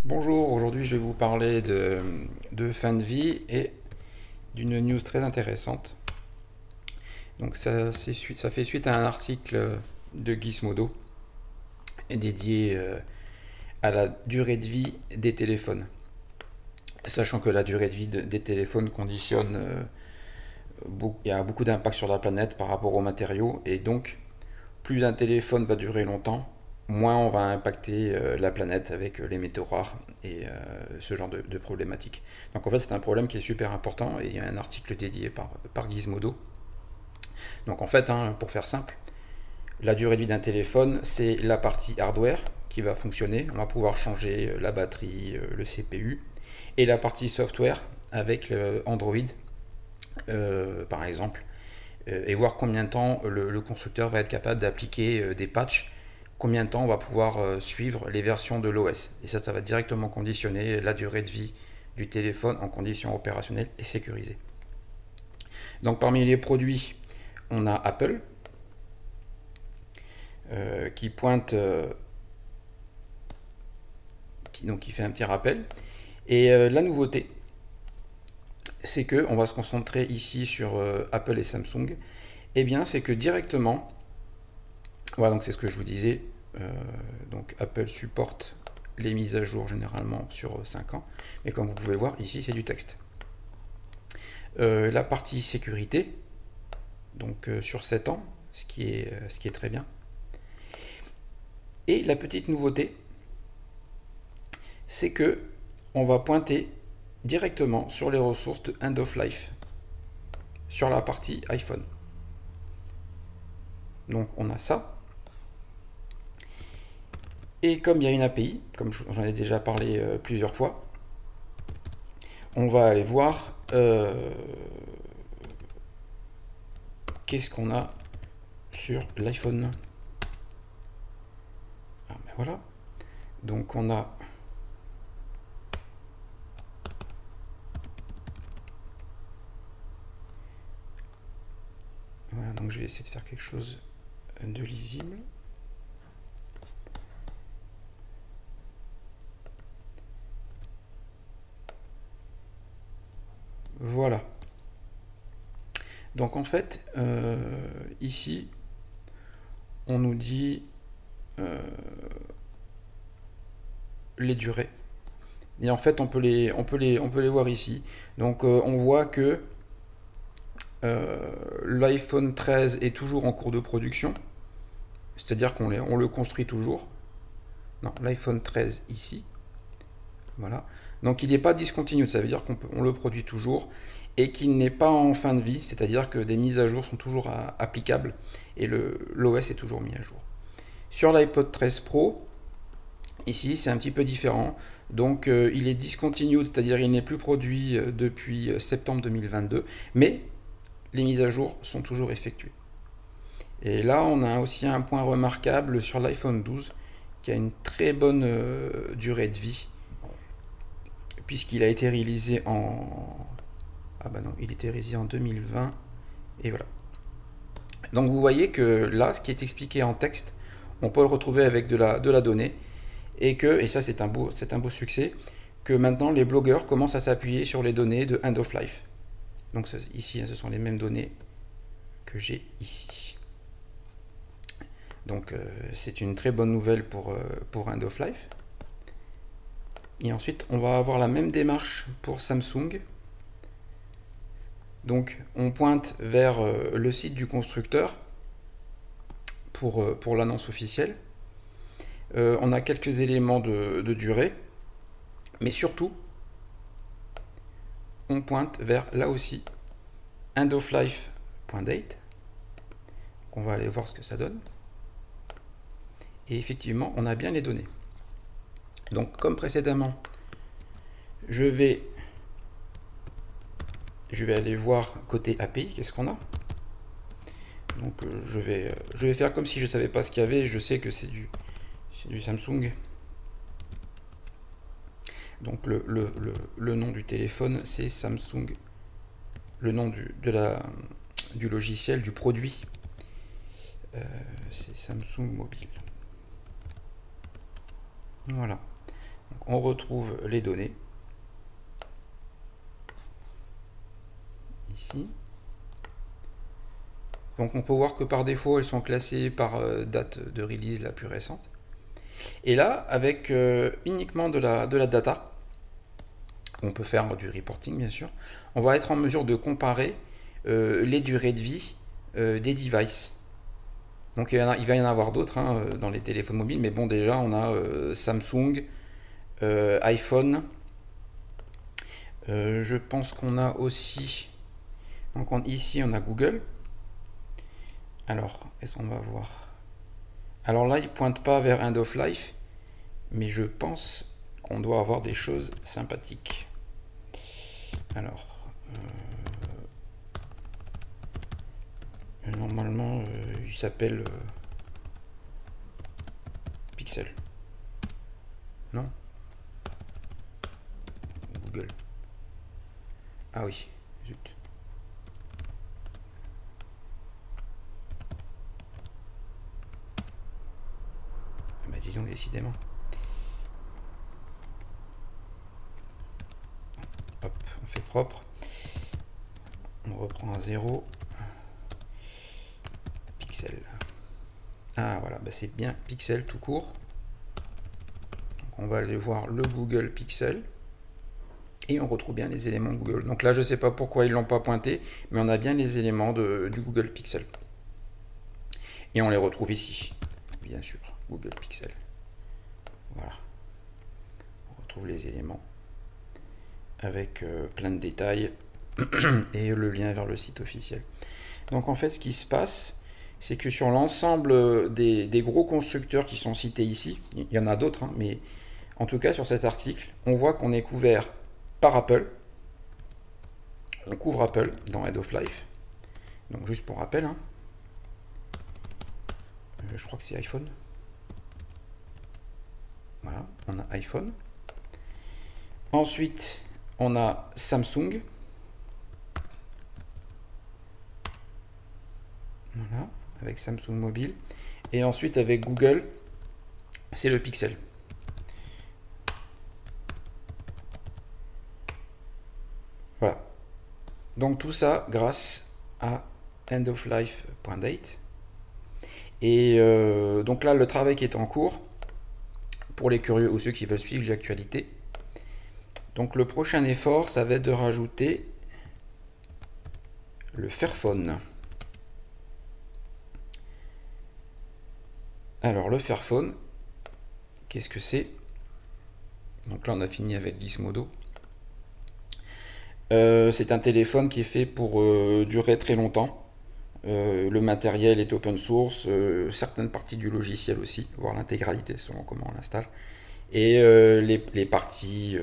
Bonjour, aujourd'hui je vais vous parler de fin de vie et d'une news très intéressante. Donc ça fait suite à un article de Gizmodo dédié à la durée de vie des téléphones. Sachant que la durée de vie des téléphones conditionne, il y a beaucoup d'impact sur la planète par rapport aux matériaux, et donc plus un téléphone va durer longtemps, moins on va impacter la planète avec les métaux rares et ce genre de problématiques. Donc en fait c'est un problème qui est super important et il y a un article dédié par Gizmodo. Donc en fait, pour faire simple, la durée de vie d'un téléphone, c'est la partie hardware qui va fonctionner. On va pouvoir changer la batterie, le CPU, et la partie software avec Android, par exemple, et voir combien de temps le constructeur va être capable d'appliquer des patchs, combien de temps on va pouvoir suivre les versions de l'OS. Et ça va directement conditionner la durée de vie du téléphone en conditions opérationnelles et sécurisées. Donc parmi les produits, on a Apple qui pointe, qui fait un petit rappel. Et la nouveauté, c'est que on va se concentrer ici sur Apple et Samsung. Et bien, c'est que directement, voilà, donc c'est ce que je vous disais. Donc Apple supporte les mises à jour généralement sur 5 ans, mais comme vous pouvez voir ici, c'est du texte. La partie sécurité, donc sur 7 ans, ce qui est très bien. Et la petite nouveauté, c'est que on va pointer directement sur les ressources de End of Life sur la partie iPhone. Donc on a ça. Et comme il y a une API, comme j'en ai déjà parlé plusieurs fois, on va aller voir qu'est-ce qu'on a sur l'iPhone. Ah, ben voilà. Donc on a voilà, donc je vais essayer de faire quelque chose de lisible. Voilà. Donc en fait, ici, on nous dit les durées. Et en fait, on peut les voir ici. Donc on voit que l'iPhone 13 est toujours en cours de production. C'est-à-dire qu'on le construit toujours. Non, l'iPhone 13 ici. Voilà. Donc il n'est pas discontinued, ça veut dire qu'on le produit toujours et qu'il n'est pas en fin de vie, c'est-à-dire que des mises à jour sont toujours applicables et l'OS est toujours mis à jour. Sur l'iPod 13 Pro, ici c'est un petit peu différent. Donc il est discontinued, c'est-à-dire il n'est plus produit depuis septembre 2022, mais les mises à jour sont toujours effectuées. Et là on a aussi un point remarquable sur l'iPhone 12 qui a une très bonne durée de vie, puisqu'il a été réalisé en... Ah bah non, il était réalisé en 2020, et voilà. Donc vous voyez que là, ce qui est expliqué en texte, on peut le retrouver avec de la donnée, et ça c'est un beau succès, que maintenant les blogueurs commencent à s'appuyer sur les données de End of Life. Donc ici, ce sont les mêmes données que j'ai ici. Donc c'est une très bonne nouvelle pour End of Life. Et ensuite, on va avoir la même démarche pour Samsung. Donc, on pointe vers le site du constructeur pour l'annonce officielle. On a quelques éléments de durée, mais surtout, on pointe vers, là aussi, endoflife.date. On va aller voir ce que ça donne. Et effectivement, on a bien les données. Donc, comme précédemment, je vais aller voir côté API, qu'est-ce qu'on a. Donc je vais faire comme si je ne savais pas ce qu'il y avait. Je sais que c'est du Samsung. Donc le nom du téléphone, c'est Samsung. Le nom du logiciel, du produit, c'est Samsung Mobile. Voilà. Donc on retrouve les données. Ici. Donc on peut voir que par défaut, elles sont classées par date de release la plus récente. Et là, avec uniquement de la data, on peut faire du reporting bien sûr, on va être en mesure de comparer les durées de vie des devices. Donc il va y en avoir d'autres hein, dans les téléphones mobiles, mais bon déjà on a Samsung, iPhone, je pense qu'on a aussi, donc ici on a Google. Alors, est-ce qu'on va voir? Alors là, il ne pointe pas vers End of Life, mais je pense qu'on doit avoir des choses sympathiques. Alors, normalement, il s'appelle Pixel. Non? Google. Ah oui, zut. Bah dis donc, décidément. Hop, on fait propre. On reprend à 0. Pixel. Ah voilà, bah c'est bien Pixel tout court. Donc on va aller voir le Google Pixel. Et on retrouve bien les éléments Google. Donc là, je ne sais pas pourquoi ils ne l'ont pas pointé, mais on a bien les éléments du Google Pixel. Et on les retrouve ici, bien sûr, Google Pixel. Voilà. On retrouve les éléments avec plein de détails et le lien vers le site officiel. Donc en fait, ce qui se passe, c'est que sur l'ensemble des gros constructeurs qui sont cités ici, il y en a d'autres, hein, mais en tout cas sur cet article, on voit qu'on est couvert par Apple. On couvre Apple dans End of Life. Donc juste pour rappel, hein, je crois que c'est iPhone. Voilà, on a iPhone. Ensuite, on a Samsung. Voilà, avec Samsung Mobile. Et ensuite, avec Google, c'est le Pixel. Voilà. Donc tout ça grâce à endoflife.date. Et donc là, le travail qui est en cours, pour les curieux ou ceux qui veulent suivre l'actualité. Donc le prochain effort, ça va être de rajouter le Fairphone. Alors le Fairphone, qu'est-ce que c'est? Donc là, on a fini avec Gizmodo. C'est un téléphone qui est fait pour durer très longtemps. Le matériel est open source, certaines parties du logiciel aussi, voire l'intégralité selon comment on l'installe. Et les parties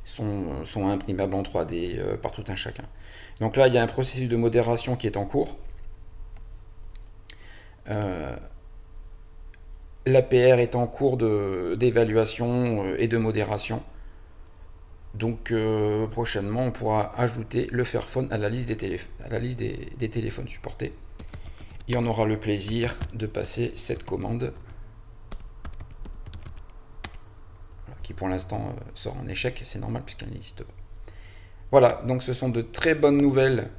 sont imprimables en 3D par tout un chacun. Donc là, il y a un processus de modération qui est en cours. L'APR est en cours d'évaluation et de modération. Donc prochainement, on pourra ajouter le Fairphone à la liste des téléphones supportés. Et on aura le plaisir de passer cette commande, qui pour l'instant sort en échec, c'est normal puisqu'elle n'existe pas. Voilà, donc ce sont de très bonnes nouvelles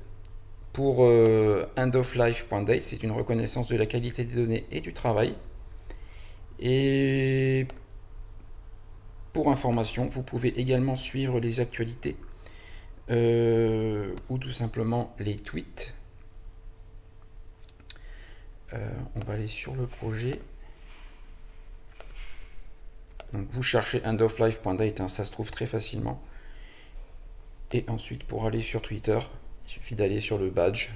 pour endoflife.date. C'est une reconnaissance de la qualité des données et du travail. Et pour information, vous pouvez également suivre les actualités ou tout simplement les tweets. On va aller sur le projet. Donc vous cherchez endoflife.date, hein, ça se trouve très facilement. Et ensuite, pour aller sur Twitter, il suffit d'aller sur le badge.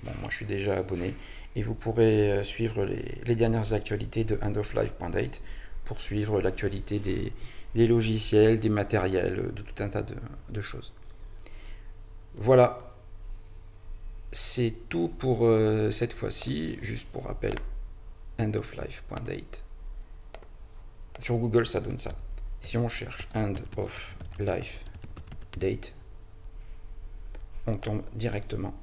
Bon, moi je suis déjà abonné. Et vous pourrez suivre les dernières actualités de endoflife.date pour suivre l'actualité des logiciels, des matériels, de tout un tas de choses. Voilà, c'est tout pour cette fois-ci. Juste pour rappel, endoflife.date. Sur Google, ça donne ça. Si on cherche endoflife.date, on tombe directement